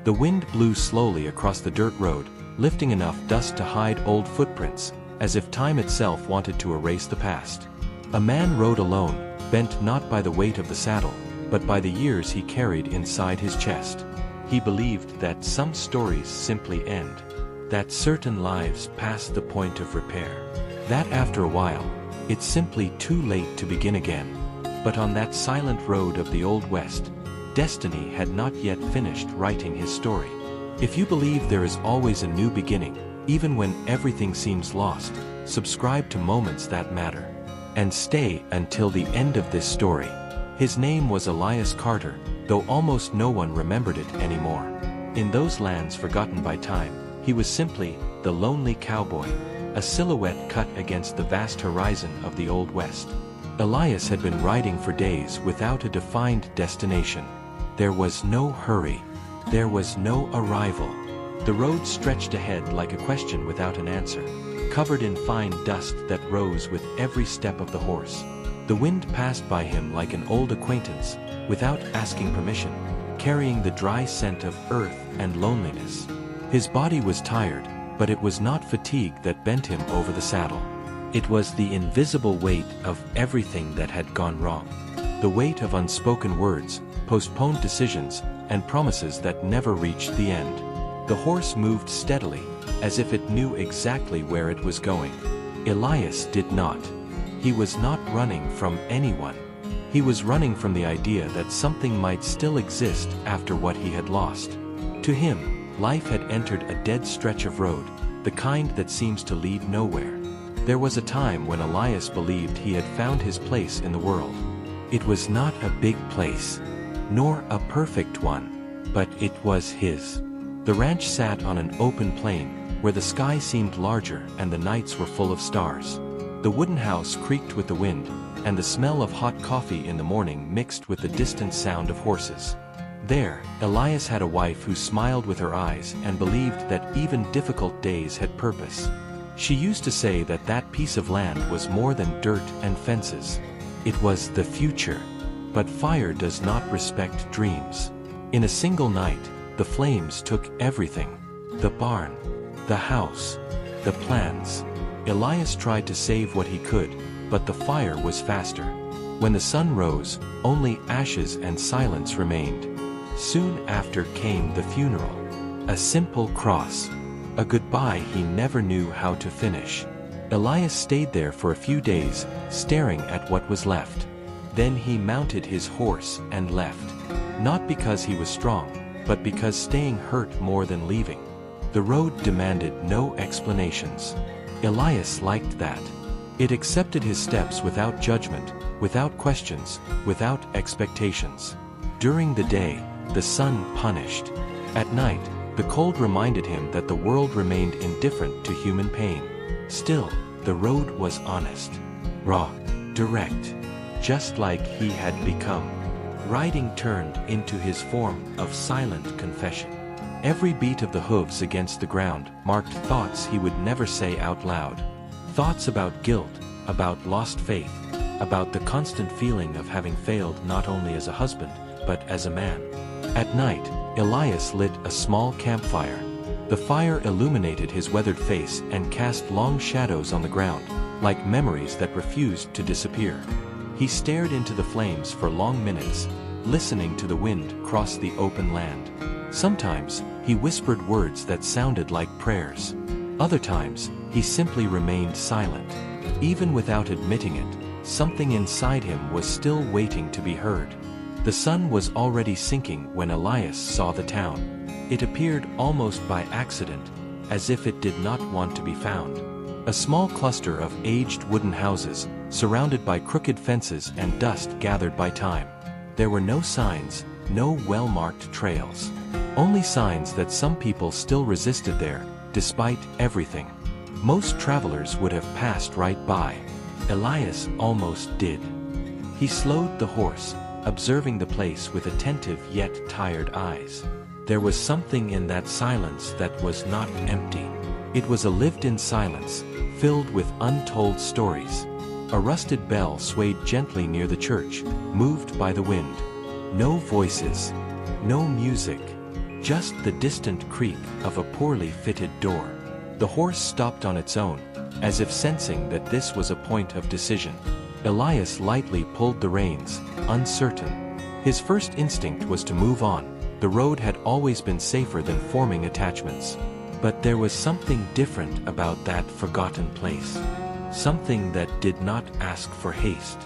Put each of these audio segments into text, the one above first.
The wind blew slowly across the dirt road, lifting enough dust to hide old footprints, as if time itself wanted to erase the past. A man rode alone, bent not by the weight of the saddle, but by the years he carried inside his chest. He believed that some stories simply end, that certain lives pass the point of repair, that after a while, it's simply too late to begin again. But on that silent road of the Old West, destiny had not yet finished writing his story. If you believe there is always a new beginning, even when everything seems lost, subscribe to Moments That Matter. And stay until the end of this story. His name was Elias Carter, though almost no one remembered it anymore. In those lands forgotten by time, he was simply the lonely cowboy, a silhouette cut against the vast horizon of the Old West. Elias had been riding for days without a defined destination. There was no hurry. There was no arrival. The road stretched ahead like a question without an answer, covered in fine dust that rose with every step of the horse. The wind passed by him like an old acquaintance, without asking permission, carrying the dry scent of earth and loneliness. His body was tired, but it was not fatigue that bent him over the saddle. It was the invisible weight of everything that had gone wrong. The weight of unspoken words, postponed decisions, and promises that never reached the end. The horse moved steadily, as if it knew exactly where it was going. Elias did not. He was not running from anyone. He was running from the idea that something might still exist after what he had lost. To him, life had entered a dead stretch of road, the kind that seems to lead nowhere. There was a time when Elias believed he had found his place in the world. It was not a big place, nor a perfect one, but it was his. The ranch sat on an open plain, where the sky seemed larger and the nights were full of stars. The wooden house creaked with the wind, and the smell of hot coffee in the morning mixed with the distant sound of horses. There, Elias had a wife who smiled with her eyes and believed that even difficult days had purpose. She used to say that that piece of land was more than dirt and fences. It was the future. But fire does not respect dreams. In a single night, the flames took everything. The barn, the house, the plans. Elias tried to save what he could, but the fire was faster. When the sun rose, only ashes and silence remained. Soon after came the funeral. A simple cross. A goodbye he never knew how to finish. Elias stayed there for a few days, staring at what was left. Then he mounted his horse and left. Not because he was strong, but because staying hurt more than leaving. The road demanded no explanations. Elias liked that. It accepted his steps without judgment, without questions, without expectations. During the day, the sun punished. At night, the cold reminded him that the world remained indifferent to human pain. Still, the road was honest, raw, direct, just like he had become. Riding turned into his form of silent confession. Every beat of the hooves against the ground marked thoughts he would never say out loud. Thoughts about guilt, about lost faith, about the constant feeling of having failed not only as a husband, but as a man. At night, Elias lit a small campfire. The fire illuminated his weathered face and cast long shadows on the ground, like memories that refused to disappear. He stared into the flames for long minutes, listening to the wind cross the open land. Sometimes, he whispered words that sounded like prayers. Other times, he simply remained silent. Even without admitting it, something inside him was still waiting to be heard. The sun was already sinking when Elias saw the town. It appeared almost by accident, as if it did not want to be found. A small cluster of aged wooden houses, surrounded by crooked fences and dust gathered by time. There were no signs, no well-marked trails. Only signs that some people still resisted there, despite everything. Most travelers would have passed right by. Elias almost did. He slowed the horse, observing the place with attentive yet tired eyes. There was something in that silence that was not empty. It was a lived-in silence, filled with untold stories. A rusted bell swayed gently near the church, moved by the wind. No voices, no music, just the distant creak of a poorly fitted door. The horse stopped on its own, as if sensing that this was a point of decision. Elias lightly pulled the reins, uncertain. His first instinct was to move on. The road had always been safer than forming attachments. But there was something different about that forgotten place. Something that did not ask for haste.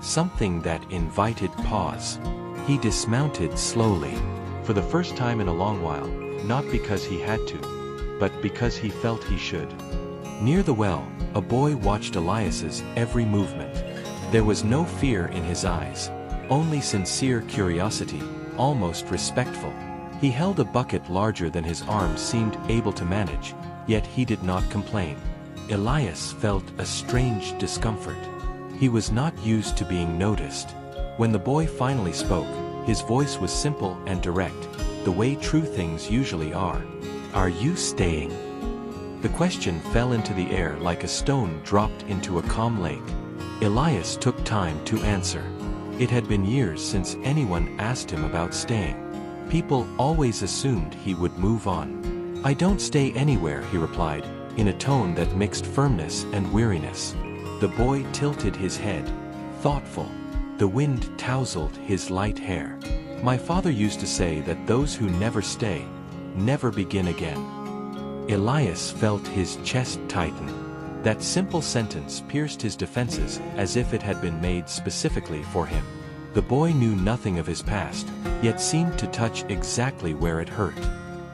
Something that invited pause. He dismounted slowly, for the first time in a long while, not because he had to, but because he felt he should. Near the well, a boy watched Elias's every movement. There was no fear in his eyes, only sincere curiosity, almost respectful. He held a bucket larger than his arms seemed able to manage, yet he did not complain. Elias felt a strange discomfort. He was not used to being noticed. When the boy finally spoke, his voice was simple and direct, the way true things usually are. "Are you staying?" The question fell into the air like a stone dropped into a calm lake. Elias took time to answer. It had been years since anyone asked him about staying. People always assumed he would move on. "I don't stay anywhere," he replied, in a tone that mixed firmness and weariness. The boy tilted his head, thoughtful. The wind tousled his light hair. "My father used to say that those who never stay, never begin again." Elias felt his chest tighten. That simple sentence pierced his defenses as if it had been made specifically for him. The boy knew nothing of his past, yet seemed to touch exactly where it hurt.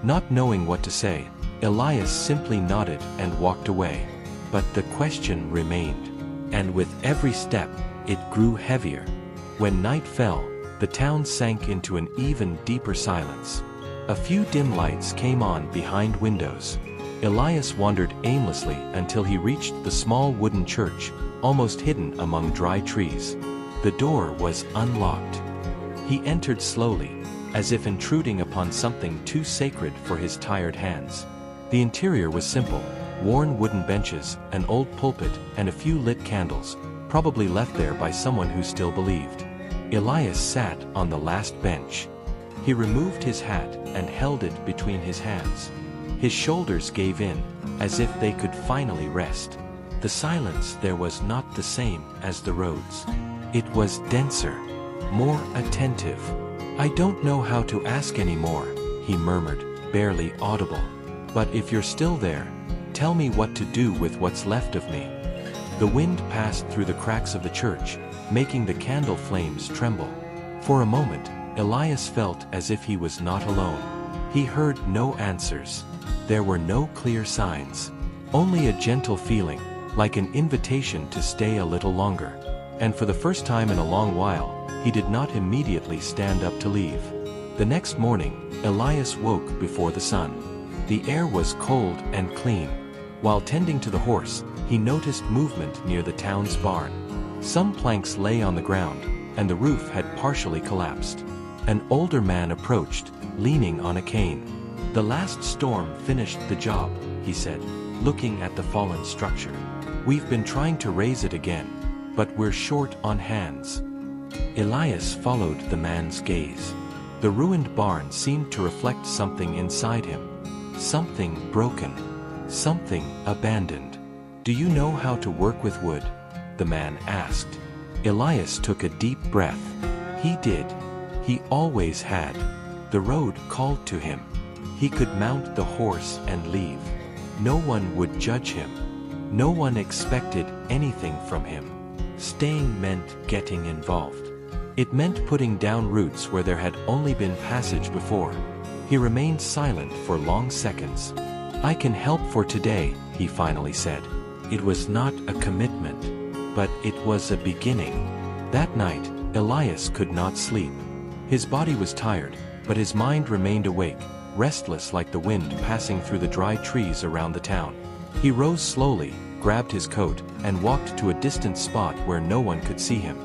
Not knowing what to say, Elias simply nodded and walked away. But the question remained. And with every step, it grew heavier. When night fell, the town sank into an even deeper silence. A few dim lights came on behind windows. Elias wandered aimlessly until he reached the small wooden church, almost hidden among dry trees. The door was unlocked. He entered slowly, as if intruding upon something too sacred for his tired hands. The interior was simple: worn wooden benches, an old pulpit, and a few lit candles, probably left there by someone who still believed. Elias sat on the last bench. He removed his hat and held it between his hands. His shoulders gave in, as if they could finally rest. The silence there was not the same as the roads. It was denser, more attentive. "I don't know how to ask anymore," he murmured, barely audible. "But if you're still there, tell me what to do with what's left of me." The wind passed through the cracks of the church, making the candle flames tremble. For a moment, Elias felt as if he was not alone. He heard no answers. There were no clear signs. Only a gentle feeling, like an invitation to stay a little longer. And for the first time in a long while, he did not immediately stand up to leave. The next morning, Elias woke before the sun. The air was cold and clean. While tending to the horse, he noticed movement near the town's barn. Some planks lay on the ground, and the roof had partially collapsed. An older man approached, leaning on a cane. "The last storm finished the job," he said, looking at the fallen structure. "We've been trying to raise it again, but we're short on hands." Elias followed the man's gaze. The ruined barn seemed to reflect something inside him. Something broken. Something abandoned. "Do you know how to work with wood?" the man asked. Elias took a deep breath. He did. He always had. The road called to him. He could mount the horse and leave. No one would judge him. No one expected anything from him. Staying meant getting involved. It meant putting down roots where there had only been passage before. He remained silent for long seconds. "I can help for today," he finally said. It was not a commitment, but it was a beginning. That night, Elias could not sleep. His body was tired, but his mind remained awake, restless like the wind passing through the dry trees around the town. He rose slowly, grabbed his coat, and walked to a distant spot where no one could see him.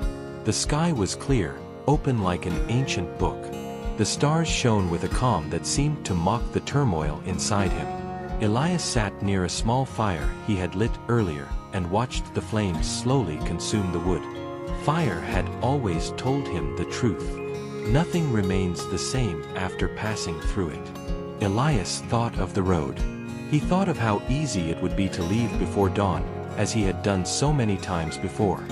The sky was clear, open like an ancient book. The stars shone with a calm that seemed to mock the turmoil inside him. Elias sat near a small fire he had lit earlier and watched the flames slowly consume the wood. Fire had always told him the truth. Nothing remains the same after passing through it. Elias thought of the road. He thought of how easy it would be to leave before dawn, as he had done so many times before.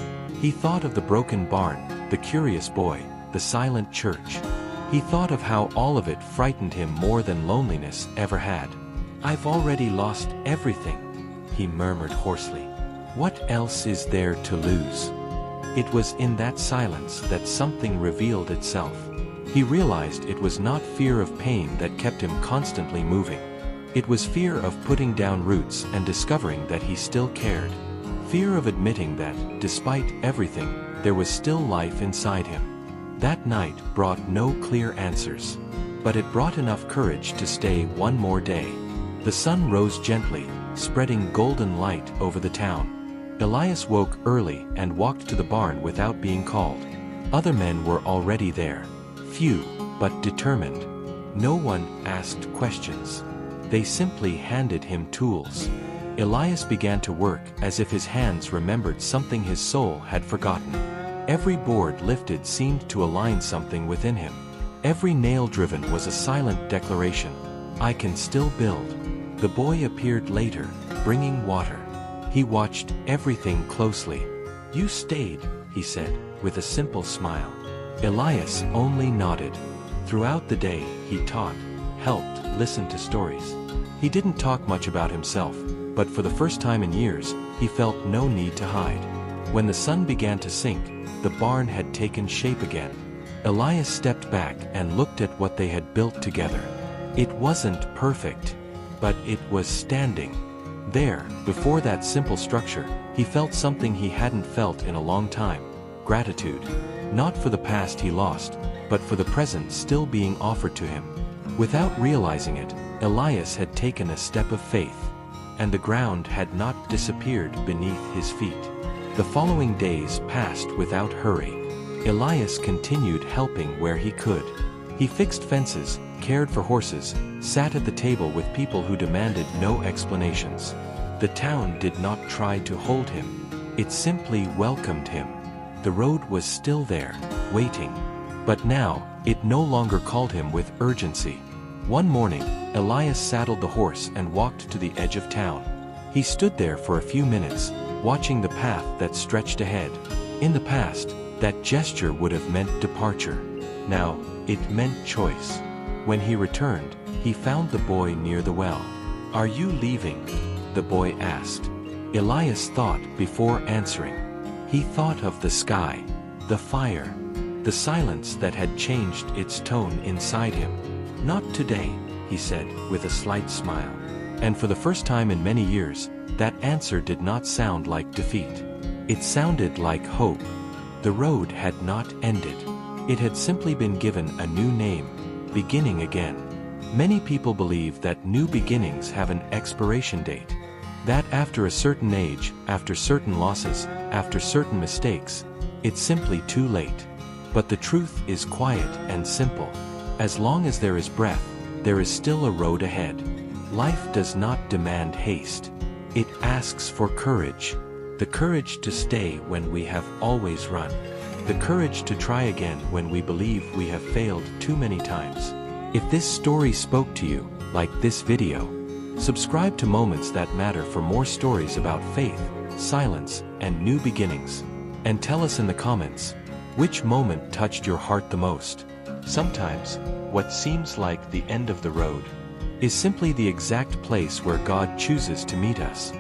He thought of the broken barn, the curious boy, the silent church. He thought of how all of it frightened him more than loneliness ever had. "I've already lost everything," he murmured hoarsely. "What else is there to lose?" It was in that silence that something revealed itself. He realized it was not fear of pain that kept him constantly moving. It was fear of putting down roots and discovering that he still cared. Fear of admitting that, despite everything, there was still life inside him. That night brought no clear answers, but it brought enough courage to stay one more day. The sun rose gently, spreading golden light over the town. Elias woke early and walked to the barn without being called. Other men were already there. Few, but determined. No one asked questions. They simply handed him tools. Elias began to work as if his hands remembered something his soul had forgotten. Every board lifted seemed to align something within him. Every nail driven was a silent declaration. "I can still build." The boy appeared later, bringing water. He watched everything closely. "You stayed," he said, with a simple smile. Elias only nodded. Throughout the day, he taught, helped, listened to stories. He didn't talk much about himself, but for the first time in years, he felt no need to hide. When the sun began to sink, the barn had taken shape again. Elias stepped back and looked at what they had built together. It wasn't perfect, but it was standing. There, before that simple structure, he felt something he hadn't felt in a long time: gratitude. Not for the past he lost, but for the present still being offered to him. Without realizing it, Elias had taken a step of faith, and the ground had not disappeared beneath his feet. The following days passed without hurry. Elias continued helping where he could. He fixed fences, cared for horses, sat at the table with people who demanded no explanations. The town did not try to hold him. It simply welcomed him. The road was still there, waiting. But now, it no longer called him with urgency. One morning, Elias saddled the horse and walked to the edge of town. He stood there for a few minutes, watching the path that stretched ahead. In the past, that gesture would have meant departure. Now, it meant choice. When he returned, he found the boy near the well. "Are you leaving?" the boy asked. Elias thought before answering. He thought of the sky, the fire, the silence that had changed its tone inside him. "Not today," he said, with a slight smile. And for the first time in many years, that answer did not sound like defeat. It sounded like hope. The road had not ended. It had simply been given a new name: beginning again. Many people believe that new beginnings have an expiration date. That after a certain age, after certain losses, after certain mistakes, it's simply too late. But the truth is quiet and simple. As long as there is breath, there is still a road ahead. Life does not demand haste. It asks for courage. The courage to stay when we have always run. The courage to try again when we believe we have failed too many times. If this story spoke to you, like this video, subscribe to Moments That Matter for more stories about faith, silence, and new beginnings. And tell us in the comments, which moment touched your heart the most? Sometimes, what seems like the end of the road is simply the exact place where God chooses to meet us.